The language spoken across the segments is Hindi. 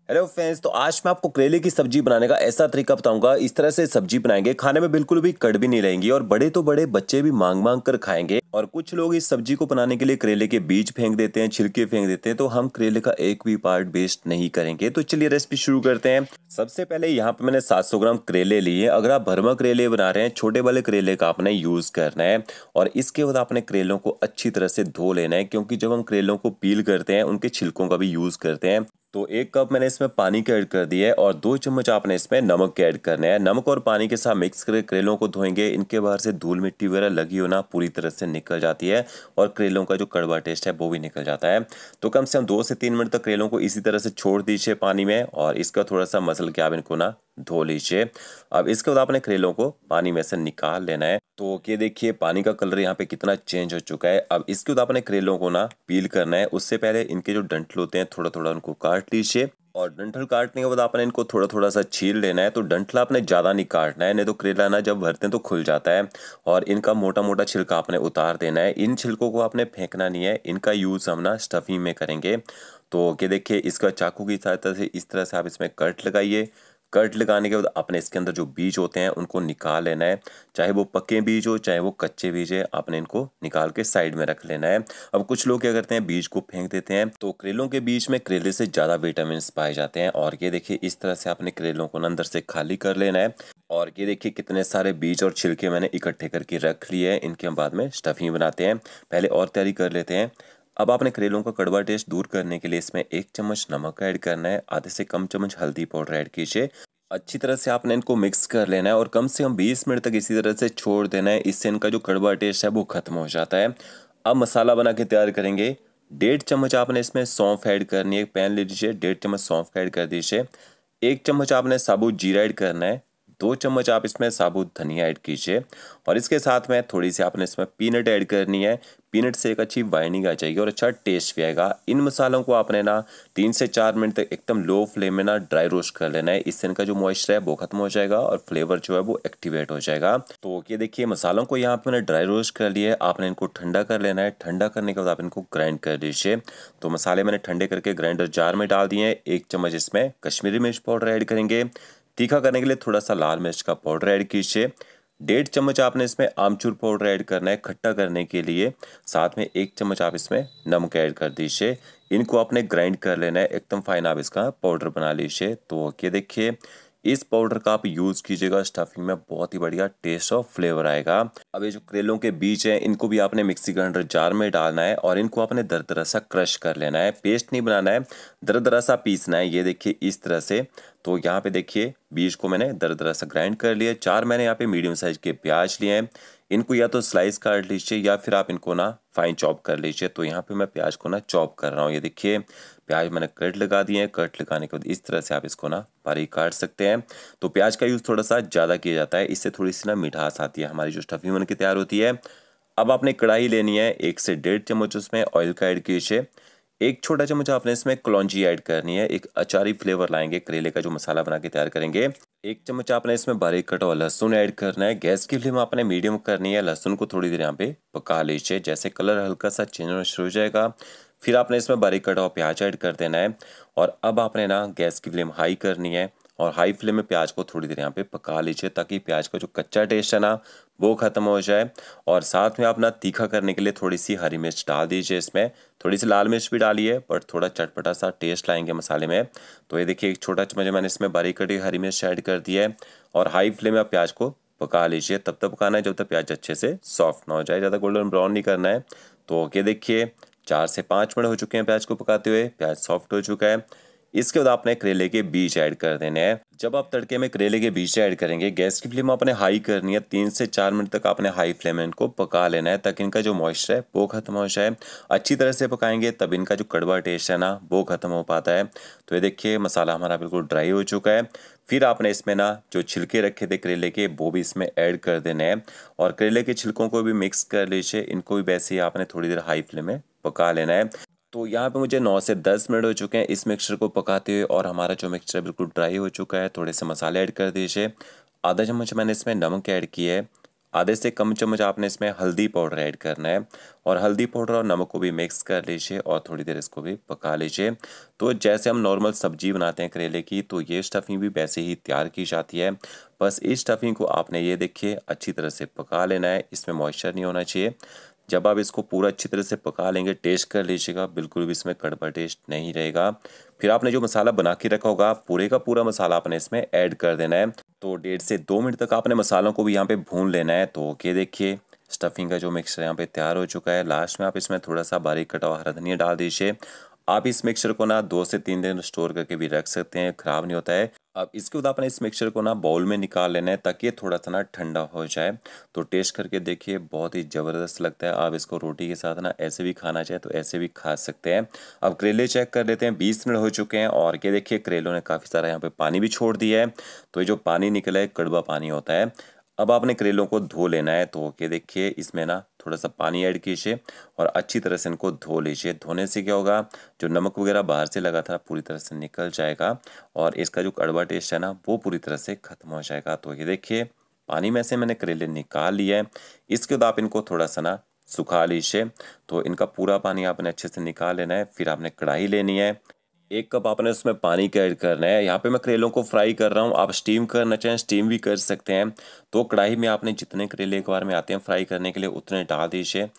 हेलो फ्रेंड्स, तो आज मैं आपको करेले की सब्जी बनाने का ऐसा तरीका बताऊंगा। इस तरह से सब्जी बनाएंगे, खाने में बिल्कुल भी कड़वी नहीं रहेंगी और बड़े तो बड़े बच्चे भी मांग मांग कर खाएंगे। और कुछ लोग इस सब्जी को बनाने के लिए करेले के बीज फेंक देते हैं, छिलके फेंक देते हैं, तो हम करेले का एक भी पार्ट वेस्ट नहीं करेंगे। तो चलिए रेसिपी शुरू करते हैं। सबसे पहले यहाँ पे मैंने 700 ग्राम करेले लिए। अगर आप भरमा करेले बना रहे हैं, छोटे वाले करेले का आपने यूज करना है। और इसके बाद आपने करेलों को अच्छी तरह से धो लेना है, क्योंकि जब हम करेलों को पील करते हैं उनके छिलकों का भी यूज करते हैं। तो 1 कप मैंने इसमें पानी का ऐड कर दिया है और 2 चम्मच आपने इसमें नमक के ऐड करना है। नमक और पानी के साथ मिक्स करके करेलों को धोएंगे। इनके बाहर से धूल मिट्टी वगैरह लगी हो ना, पूरी तरह से निकल जाती है और करेलों का जो कड़वा टेस्ट है वो भी निकल जाता है। तो कम से कम 2 से 3 मिनट तक करेलों को इसी तरह से छोड़ दीजिए पानी में और इसका थोड़ा सा मसल के आप इनको ना धो लीजिए। अब इसके बाद आपने करेलों को पानी में से निकाल लेना है। तो ये देखिए पानी का कलर यहाँ पे कितना चेंज हो चुका है। अब इसके बाद आपने करेलों को ना पील करना है। उससे पहले इनके जो डंठल होते हैं थोड़ा थोड़ा उनको काट लीजिए और डंठल काटने के बाद आपने इनको थोड़ा थोड़ा सा छील लेना है। तो डंठल आपने ज़्यादा नहीं काटना है, नहीं तो करेला ना जब भरते हैं तो खुल जाता है। और इनका मोटा मोटा छिलका आपने उतार देना है। इन छिलकों को आपने फेंकना नहीं है, इनका यूज़ हम ना स्टफिंग में करेंगे। तो ये देखिए इसका चाकू की सहायता से इस तरह से आप इसमें कट लगाइए। कट लगाने के बाद आपने इसके अंदर जो बीज होते हैं उनको निकाल लेना है। चाहे वो पके बीज हो चाहे वो कच्चे बीज है, आपने इनको निकाल के साइड में रख लेना है। अब कुछ लोग क्या करते हैं, बीज को फेंक देते हैं। तो करेलों के बीज में करेले से ज़्यादा विटामिन पाए जाते हैं। और ये देखिए इस तरह से आपने करेलों को अंदर से खाली कर लेना है। और ये देखिए कितने सारे बीज और छिलके मैंने इकट्ठे करके रख लिए हैं। इनके हम बाद में स्टफिंग बनाते हैं। पहले और तैयारी कर लेते हैं। अब आपने करेलों का कड़वा टेस्ट दूर करने के लिए इसमें 1 चम्मच नमक ऐड करना है, आधे से कम चम्मच हल्दी पाउडर ऐड कीजिए। अच्छी तरह से आपने इनको मिक्स कर लेना है और कम से कम 20 मिनट तक इसी तरह से छोड़ देना है। इससे इनका जो कड़वा टेस्ट है वो खत्म हो जाता है। अब मसाला बना के तैयार करेंगे। 1.5 चम्मच आपने इसमें सौंफ ऐड करनी है। एक पैन ले लीजिए, 1.5 चम्मच सौंफ ऐड कर दीजिए। 1 चम्मच आपने साबुत जीरा ऐड करना है। 2 चम्मच आप इसमें साबुत धनिया ऐड कीजिए और इसके साथ में थोड़ी सी आपने इसमें पीनट ऐड करनी है। पीनट से एक अच्छी बाइंडिंग आ जाएगी और अच्छा टेस्ट भी आएगा। इन मसालों को आपने ना 3 से 4 मिनट तक एकदम लो फ्लेम में ना ड्राई रोस्ट कर लेना है। इससे इनका जो मॉइस्चर है वो खत्म हो जाएगा और फ्लेवर जो है वो एक्टिवेट हो जाएगा। तो ये देखिए मसालों को यहाँ पे मैंने ड्राई रोस्ट कर लिया है। आपने इनको ठंडा कर लेना है। ठंडा करने के बाद आप इनको ग्राइंड कर लीजिए। तो मसाले मैंने ठंडे करके ग्राइंडर जार में डाल दिए हैं। 1 चम्मच इसमें कश्मीरी मिर्च पाउडर ऐड करेंगे। तीखा करने के लिए थोड़ा सा लाल मिर्च का पाउडर ऐड कीजिए। 1.5 चम्मच आपने इसमें आमचूर पाउडर ऐड करना है खट्टा करने के लिए। साथ में 1 चम्मच आप इसमें नमक ऐड कर दीजिए। इनको आपने ग्राइंड कर लेना है, एकदम फाइन आप इसका पाउडर बना लीजिए। तो ये देखिए इस पाउडर का आप यूज़ कीजिएगा स्टफिंग में, बहुत ही बढ़िया टेस्ट और फ्लेवर आएगा। अब ये जो करेलों के बीज हैं इनको भी आपने मिक्सी ग्राइंडर जार में डालना है और इनको आपने दरदरा सा क्रश कर लेना है। पेस्ट नहीं बनाना है, दरदरा सा पीसना है। ये देखिए इस तरह से। तो यहाँ पे देखिए बीज को मैंने दरदरा सा ग्राइंड कर लिया। 4 मैंने यहाँ पे मीडियम साइज के प्याज लिए हैं। इनको या तो स्लाइस काट लीजिए या फिर आप इनको ना फाइन चॉप कर लीजिए। तो यहाँ पे मैं प्याज को ना चॉप कर रहा हूँ। ये देखिए प्याज मैंने कट लगा दिए हैं। कट लगाने के बाद इस तरह से आप इसको ना बारीक काट सकते हैं। तो प्याज का यूज़ थोड़ा सा ज़्यादा किया जाता है, इससे थोड़ी सी ना मिठास आती है, हमारी जो स्टफिंग बन के तैयार होती है। अब आपने कढ़ाई लेनी है, 1 से 1.5 चम्मच उसमें ऑयल का ऐड कीजिए। 1 छोटा चम्मच आपने इसमें कलौंजी ऐड करनी है, एक अचारी फ्लेवर लाएंगे करेले का जो मसाला बना के तैयार करेंगे। 1 चम्मच आपने इसमें बारीक कटा हुआ लहसुन ऐड करना है। गैस की फ्लेम आपने मीडियम करनी है। लहसुन को थोड़ी देर यहाँ पे पका लीजिए। जैसे कलर हल्का सा चेंज होना शुरू हो जाएगा फिर आपने इसमें बारीक कटा हुआ प्याज ऐड कर देना है। और अब आपने ना गैस की फ्लेम हाई करनी है और हाई फ्लेम में प्याज को थोड़ी देर यहाँ पे पका लीजिए, ताकि प्याज का जो कच्चा टेस्ट है ना वो ख़त्म हो जाए। और साथ में आप ना तीखा करने के लिए थोड़ी सी हरी मिर्च डाल दीजिए इसमें। थोड़ी सी लाल मिर्च भी डालिए, बट थोड़ा चटपटा सा टेस्ट लाएंगे मसाले में। तो ये देखिए 1 छोटा चम्मच मैंने इसमें बारीक कटी हरी मिर्च ऐड कर दी है। और हाई फ्लेम में आप प्याज को पका लीजिए। तब तक पकाना है जब तक प्याज अच्छे से सॉफ्ट ना हो जाए, ज़्यादा गोल्डन ब्राउन नहीं करना है। तो ये देखिए 4 से 5 मिनट हो चुके हैं प्याज को पकाते हुए। प्याज सॉफ्ट हो चुका है। इसके बाद आपने करेले के बीज ऐड कर देने हैं। जब आप तड़के में करेले के बीज ऐड करेंगे गैस की फ्लेम आपने हाई करनी है। 3 से 4 मिनट तक आपने हाई फ्लेम में इनको पका लेना है, ताकि इनका जो मॉइस्चर है वो खत्म हो जाए। अच्छी तरह से पकाएंगे तब इनका जो कड़वा टेस्ट है ना वो खत्म हो पाता है। तो ये देखिए मसाला हमारा बिल्कुल ड्राई हो चुका है। फिर आपने इसमें ना जो छिलके रखे थे करेले के वो भी इसमें ऐड कर देने हैं और करेले के छिलकों को भी मिक्स कर लीजिए। इनको भी वैसे ही आपने थोड़ी देर हाई फ्लेम में पका लेना है। तो यहाँ पे मुझे 9 से 10 मिनट हो चुके हैं इस मिक्सचर को पकाते हुए और हमारा जो मिक्सचर बिल्कुल ड्राई हो चुका है। थोड़े से मसाले ऐड कर दीजिए। आधा चम्मच मैंने इसमें नमक ऐड किया है। आधे से कम चम्मच आपने इसमें हल्दी पाउडर ऐड करना है और हल्दी पाउडर और नमक को भी मिक्स कर लीजिए और थोड़ी देर इसको भी पका लीजिए। तो जैसे हम नॉर्मल सब्जी बनाते हैं करेले की, तो ये स्टफिंग भी वैसे ही तैयार की जाती है। बस इस स्टफिंग को आपने ये देखिए अच्छी तरह से पका लेना है, इसमें मॉइस्चर नहीं होना चाहिए। जब आप इसको पूरा अच्छी तरह से पका लेंगे, टेस्ट कर लीजिएगा, बिल्कुल भी इसमें कड़वा टेस्ट नहीं रहेगा। फिर आपने जो मसाला बना के रखा होगा, पूरे का पूरा मसाला आपने इसमें ऐड कर देना है। तो 1.5 से 2 मिनट तक आपने मसालों को भी यहाँ पे भून लेना है। तो ये देखिए स्टफिंग का जो मिक्सचर यहाँ पे तैयार हो चुका है। लास्ट में आप इसमें थोड़ा सा बारीक कटा हुआ हरा धनिया डाल दीजिए। आप इस मिक्सचर को ना 2 से 3 दिन स्टोर करके भी रख सकते हैं, खराब नहीं होता है। अब इसके बाद आपने इस मिक्सचर को ना बाउल में निकाल लेना है ताकि ये थोड़ा सा ना ठंडा हो जाए। तो टेस्ट करके देखिए बहुत ही ज़बरदस्त लगता है। आप इसको रोटी के साथ ना ऐसे भी खाना चाहे तो ऐसे भी खा सकते हैं। अब करेले चेक कर लेते हैं, 20 मिनट हो चुके हैं और ये देखिए करेलों ने काफ़ी सारा यहाँ पे पानी भी छोड़ दिया है। तो ये जो पानी निकला है कड़वा पानी होता है। अब आपने करेलों को धो लेना है। तो ये देखिए इसमें ना थोड़ा सा पानी ऐड कीजिए और अच्छी तरह से इनको धो लीजिए। धोने से क्या होगा, जो नमक वगैरह बाहर से लगा था पूरी तरह से निकल जाएगा और इसका जो कड़वा टेस्ट है ना वो पूरी तरह से खत्म हो जाएगा। तो ये देखिए पानी में से मैंने करेले निकाल लिया है। इसके बाद आप इनको थोड़ा सा ना सुखा लीजिए। तो इनका पूरा पानी आपने अच्छे से निकाल लेना है। फिर आपने कढ़ाई लेनी है, 1 कप आपने उसमें पानी का ऐड करना है। यहाँ पे मैं करेलों को फ्राई कर रहा हूँ, आप स्टीम करना चाहें स्टीम भी कर सकते हैं। तो कढ़ाई में आपने जितने करेले एक बार में आते हैं फ्राई करने के लिए उतने डाल दीजिए।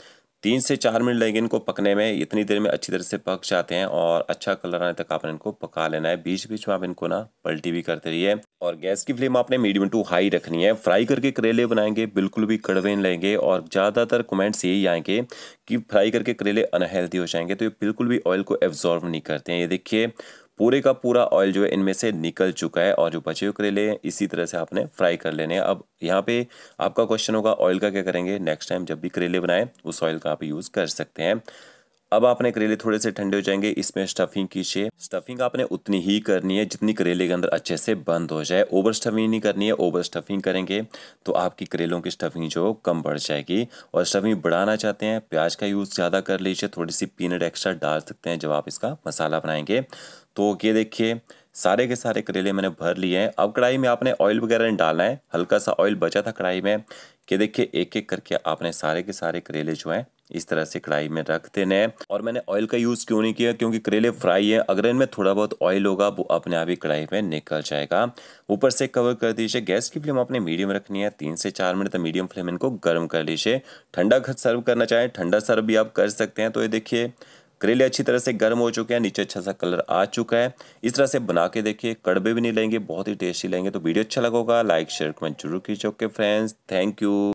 3 से 4 मिनट लगेंगे इनको पकने में, इतनी देर में अच्छी तरह से पक जाते हैं और अच्छा कलर आने तक आपने इनको पका लेना है। बीच बीच में आप इनको ना पलटी भी करते रहिए और गैस की फ्लेम आपने मीडियम टू हाई रखनी है। फ्राई करके करेले बनाएंगे बिल्कुल भी कड़वे नहीं लगेंगे और ज़्यादातर कमेंट्स यही आएंगे कि फ्राई करके करेले अनहेल्दी हो जाएंगे, तो ये बिल्कुल भी ऑयल को एब्जॉर्ब नहीं करते हैं। ये देखिए पूरे का पूरा ऑयल जो है इनमें से निकल चुका है और जो बचे हुए करेले हैं इसी तरह से आपने फ्राई कर लेने हैं। अब यहाँ पे आपका क्वेश्चन होगा ऑयल का क्या करेंगे, नेक्स्ट टाइम जब भी करेले बनाएं उस ऑयल का आप यूज़ कर सकते हैं। अब आपने करेले थोड़े से ठंडे हो जाएंगे, इसमें स्टफिंग कीजिए। स्टफिंग आपने उतनी ही करनी है जितनी करेले के अंदर अच्छे से बंद हो जाए, ओवर स्टफिंग नहीं करनी है। ओवर स्टफिंग करेंगे तो आपकी करेलों की स्टफिंग जो कम बढ़ जाएगी। और स्टफिंग बढ़ाना चाहते हैं, प्याज का यूज़ ज़्यादा कर लीजिए, थोड़ी सी पीनट एक्स्ट्रा डाल सकते हैं जब आप इसका मसाला बनाएंगे। तो ये देखिए सारे के सारे करेले मैंने भर लिए हैं। अब कढ़ाई में आपने ऑयल वगैरह नहीं डालना है, हल्का सा ऑयल बचा था कढ़ाई में। कि देखिए एक एक करके आपने सारे के सारे करेले जो हैं इस तरह से कढ़ाई में रख देने हैं। और मैंने ऑयल का यूज़ क्यों नहीं किया, क्योंकि करेले फ्राई है, अगर इनमें थोड़ा बहुत ऑयल होगा वो अपने आप ही कढ़ाई में निकल जाएगा। ऊपर से कवर कर दीजिए। गैस की फ्लेम आपने मीडियम रखनी है, 3 से 4 मिनट तक मीडियम फ्लेम इनको गर्म कर लीजिए। ठंडा सर्व करना चाहें ठंडा सर्व भी आप कर सकते हैं। तो ये देखिए करेले अच्छी तरह से गर्म हो चुके हैं, नीचे अच्छा सा कलर आ चुका है। इस तरह से बना के देखिए, कड़वे भी नहीं लेंगे, बहुत ही टेस्टी लेंगे। तो वीडियो अच्छा लगा होगा लाइक शेयर कमेंट जरूर कीजिए। Okay friends, thank you.